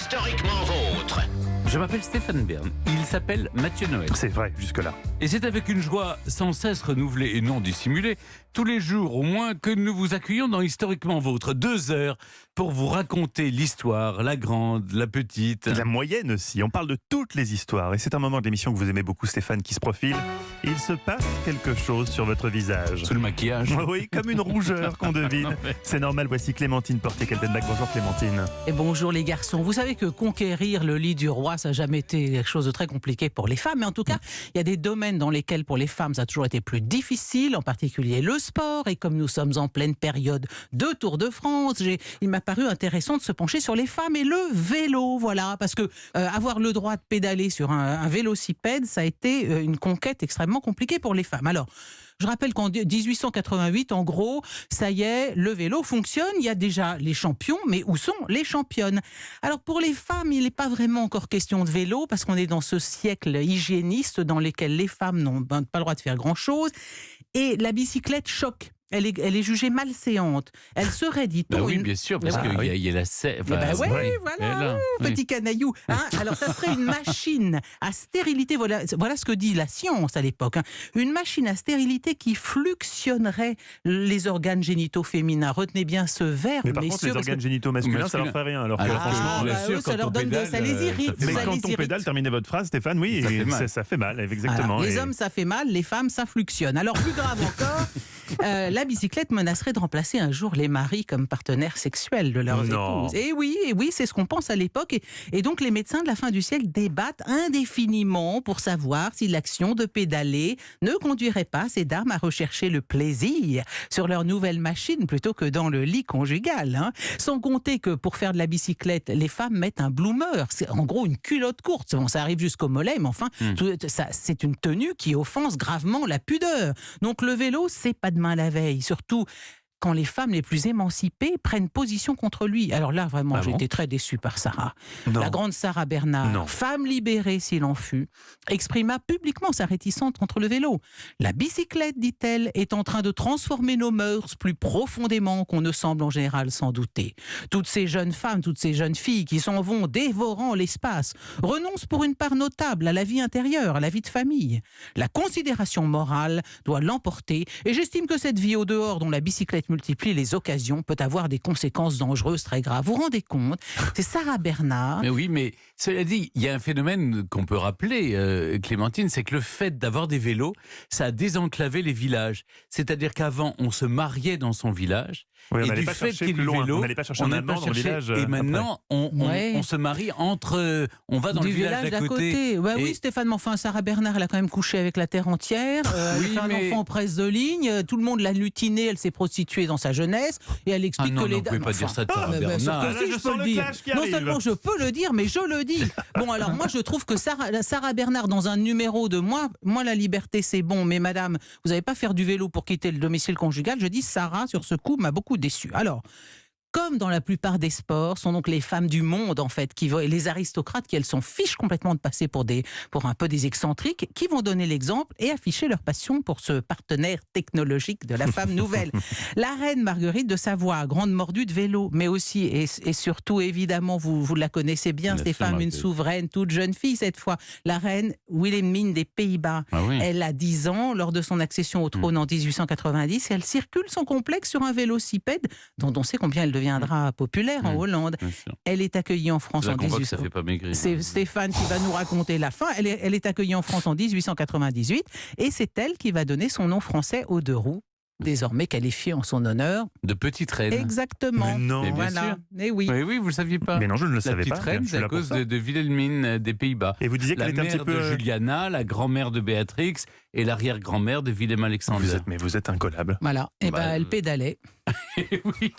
Historiquement vôtre. Je m'appelle Stéphane Bern, il s'appelle Mathieu Noël. C'est vrai, jusque-là. Et c'est avec une joie sans cesse renouvelée et non dissimulée, tous les jours au moins, que nous vous accueillons dans Historiquement Vôtre. 2 heures pour vous raconter l'histoire, la grande, la petite. La moyenne aussi, on parle de toutes les histoires. Et c'est un moment de l'émission que vous aimez beaucoup, Stéphane, qui se profile. Il se passe quelque chose sur votre visage. Sous le maquillage. Oui, comme une rougeur qu'on devine. C'est normal, voici Clémentine Portier-Kaltenbach. Bonjour Clémentine. Et bonjour les garçons. Vous savez que conquérir le lit du roi, ça n'a jamais été quelque chose de très compliqué pour les femmes. Mais en tout cas, il y a des domaines dans lesquels pour les femmes, ça a toujours été plus difficile, en particulier le sport. Et comme nous sommes en pleine période de Tour de France, il m'a paru intéressant de se pencher sur les femmes et le vélo. Voilà, parce que avoir le droit de pédaler sur un vélocipède, ça a été une conquête extrêmement compliquée pour les femmes. Alors, je rappelle qu'en 1888, en gros, ça y est, le vélo fonctionne. Il y a déjà les champions, mais où sont les championnes? Alors pour les femmes, il n'est pas vraiment encore question de vélo, parce qu'on est dans ce siècle hygiéniste dans lequel les femmes n'ont pas le droit de faire grand-chose. Et la bicyclette choque. Elle est jugée malséante. Elle serait, dit-on... Oui, bien sûr, parce qu'il y a la selle. Voilà, petit canaillou. Hein, alors, ça serait une machine à stérilité. Voilà ce que dit la science à l'époque. Hein. Une machine à stérilité qui fluxionnerait les organes génitaux féminins. Retenez bien ce verbe, mais par contre, les organes génitaux masculins, ça leur ferait rien. Alors que franchement, ça leur donne ça les irrite. Mais quand on pédale, terminez votre phrase, Stéphane, oui, ça fait mal, exactement. Alors, les hommes, ça fait mal, les femmes, ça fluxionne. Alors, plus grave encore... la bicyclette menacerait de remplacer un jour les maris comme partenaires sexuels de leurs épouses. Et oui, c'est ce qu'on pense à l'époque. Et donc les médecins de la fin du siècle débattent indéfiniment pour savoir si l'action de pédaler ne conduirait pas ces dames à rechercher le plaisir sur leur nouvelle machine plutôt que dans le lit conjugal. Hein. Sans compter que pour faire de la bicyclette, les femmes mettent un bloomer. C'est en gros une culotte courte. Bon, ça arrive jusqu'au mollet, mais enfin, c'est une tenue qui offense gravement la pudeur. Donc le vélo, c'est pas demain la veille, surtout quand les femmes les plus émancipées prennent position contre lui. Alors là, vraiment, j'ai été très déçu par Sarah. Non. La grande Sarah Bernard, femme libérée s'il en fut, exprima publiquement sa réticence contre le vélo. La bicyclette, dit-elle, est en train de transformer nos mœurs plus profondément qu'on ne semble en général s'en douter. Toutes ces jeunes femmes, toutes ces jeunes filles qui s'en vont dévorant l'espace, renoncent pour une part notable à la vie intérieure, à la vie de famille. La considération morale doit l'emporter, et j'estime que cette vie au dehors dont la bicyclette multiplie les occasions peut avoir des conséquences dangereuses très graves. Vous vous rendez compte? C'est Sarah Bernard. Mais oui, mais cela dit, il y a un phénomène qu'on peut rappeler, Clémentine, c'est que le fait d'avoir des vélos, ça a désenclavé les villages. C'est-à-dire qu'avant, on se mariait dans son village. Oui, et du fait qu'il y ait du vélo, on n'allait pas chercher un amant dans le village. Et maintenant, on se marie entre... on va dans le village d'à côté. Ouais, oui, Stéphane, mais enfin, Sarah Bernard, elle a quand même couché avec la terre entière. Elle a fait un enfant en presse de ligne. Tout le monde l'a lutinée. Elle s'est prostituée dans sa jeunesse. Et elle explique que les dames... Non, vous ne pouvez pas dire ça de Sarah Bernard. Je peux le dire. Non seulement je peux le dire, mais je le dis. Bon, alors moi, je trouve que Sarah Bernard, dans un numéro de moi, la liberté, c'est bon, mais madame, vous n'allez pas faire du vélo pour quitter le domicile conjugal. Je dis, Sarah, sur ce coup, m'a beaucoup déçu. Alors, comme dans la plupart des sports, sont donc les femmes du monde, en fait, et les aristocrates qui, elles, s'en fichent complètement de passer pour un peu des excentriques, qui vont donner l'exemple et afficher leur passion pour ce partenaire technologique de la femme nouvelle. La reine Marguerite de Savoie, grande mordue de vélo, mais aussi et surtout, évidemment, vous la connaissez bien, Stéphane, une souveraine, toute jeune fille cette fois, la reine Wilhelmine des Pays-Bas. Elle a 10 ans lors de son accession au trône en 1890 et elle circule sans complexe sur un vélocipède dont on sait combien elle deviendra populaire en Hollande. Elle est accueillie en France en 18... C'est Stéphane qui va nous raconter la fin. Elle est accueillie en France en 1898 et c'est elle qui va donner son nom français aux 2 roues, désormais qualifié en son honneur de petite reine. Exactement. Mais non. Voilà. Et oui. Oui, vous ne le saviez pas. Mais non, je ne le savais pas. La petite reine, c'est à cause de Wilhelmine des Pays-Bas. Et vous disiez qu'elle était un petit peu... La mère de Juliana, la grand-mère de Béatrix et l'arrière-grand-mère de Willem-Alexander. Vous êtes incollable. Voilà. Et elle pédalait. Oui.